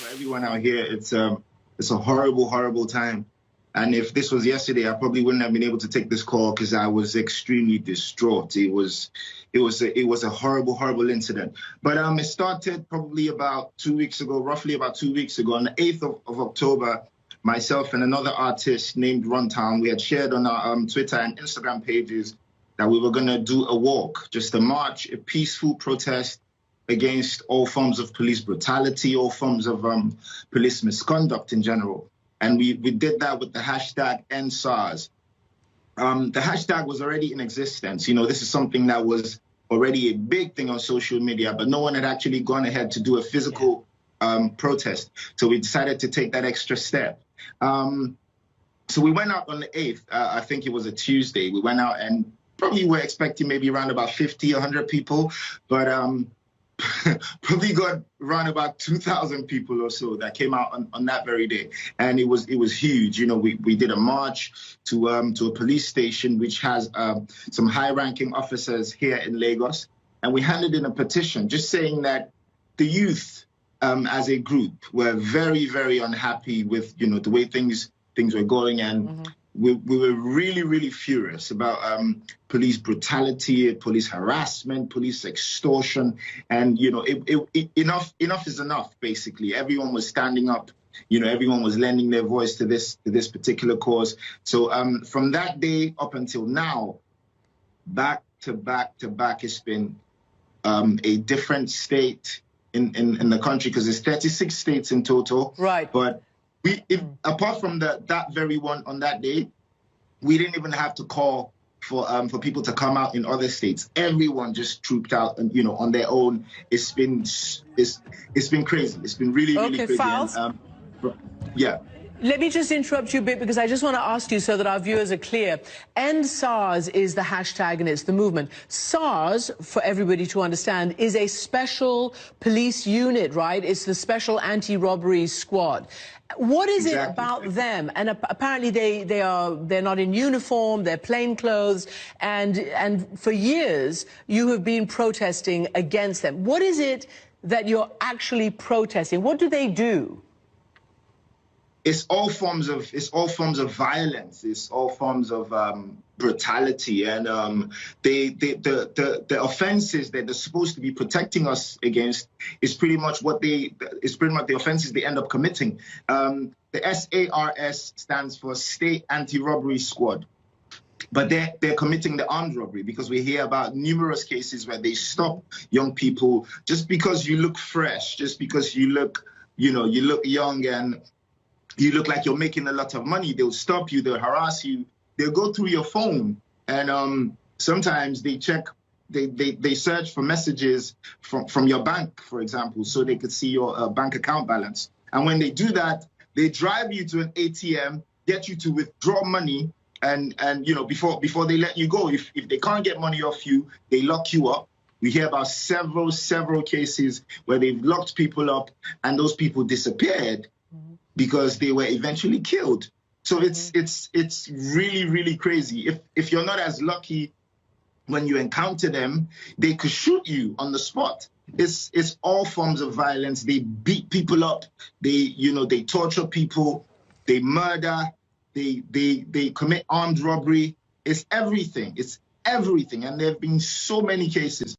for everyone out here. It's a horrible, horrible time. And if this was yesterday, I probably wouldn't have been able to take this call because I was extremely distraught. It was a horrible, horrible incident. But it started probably about 2 weeks ago, roughly about 2 weeks ago, on the 8th of October. Myself and another artist named Runtown, we had shared on our Twitter and Instagram pages that we were going to do a walk, just a march, a peaceful protest against all forms of police brutality, all forms of police misconduct in general. And we did that with the hashtag #EndSARS. The hashtag was already in existence. You know, this is something that was already a big thing on social media, but no one had actually gone ahead to do a physical protest. So we decided to take that extra step. So we went out on the 8th. I think it was a Tuesday. We went out and probably were expecting maybe around about 50, 100 people, but probably got around about 2,000 people or so that came out on that very day. And it was huge. You know, we did a march to a police station, which has some high-ranking officers here in Lagos. And we handed in a petition just saying that the youth as a group were very, very unhappy with, you know, the way things were going. And we were really, really furious about police brutality, police harassment, police extortion. And, you know, enough is enough, basically. Everyone was standing up. You know, everyone was lending their voice to this particular cause. So from that day up until now, back to back to back, it's been a different state in the country, because there's 36 states in total. Right. But apart from that very one on that day, we didn't even have to call for people to come out in other states. Everyone just trooped out, and you know, on their own. It's been crazy. It's been really, really crazy. Falz? And, yeah. Let me just interrupt you a bit, because I just want to ask you so that our viewers are clear. #EndSARS is the hashtag and it's the movement. SARS, for everybody to understand, is a special police unit, right? It's the Special Anti-Robbery Squad. What is it about them? And apparently they're not in uniform, they're plainclothes, and for years you have been protesting against them. What is it that you're actually protesting? What do they do? It's all forms of violence. It's all forms of brutality, and the offenses that they're supposed to be protecting us against is pretty much the offenses they end up committing. The SARS stands for State Anti-Robbery Squad, but they're committing the armed robbery, because we hear about numerous cases where they stop young people just because you look fresh, just because you look young and you look like you're making a lot of money. They'll stop you, they'll harass you, they'll go through your phone, and sometimes they search for messages from your bank, for example, so they could see your bank account balance. And when they do that, they drive you to an ATM, get you to withdraw money, and you know, before they let you go. If they can't get money off you, they lock you up. We hear about several cases where they've locked people up and those people disappeared because they were eventually killed. So it's really, really crazy. If you're not as lucky when you encounter them, they could shoot you on the spot. It's all forms of violence. They beat people up. They torture people. They murder. They commit armed robbery. It's everything. It's everything. And there have been so many cases.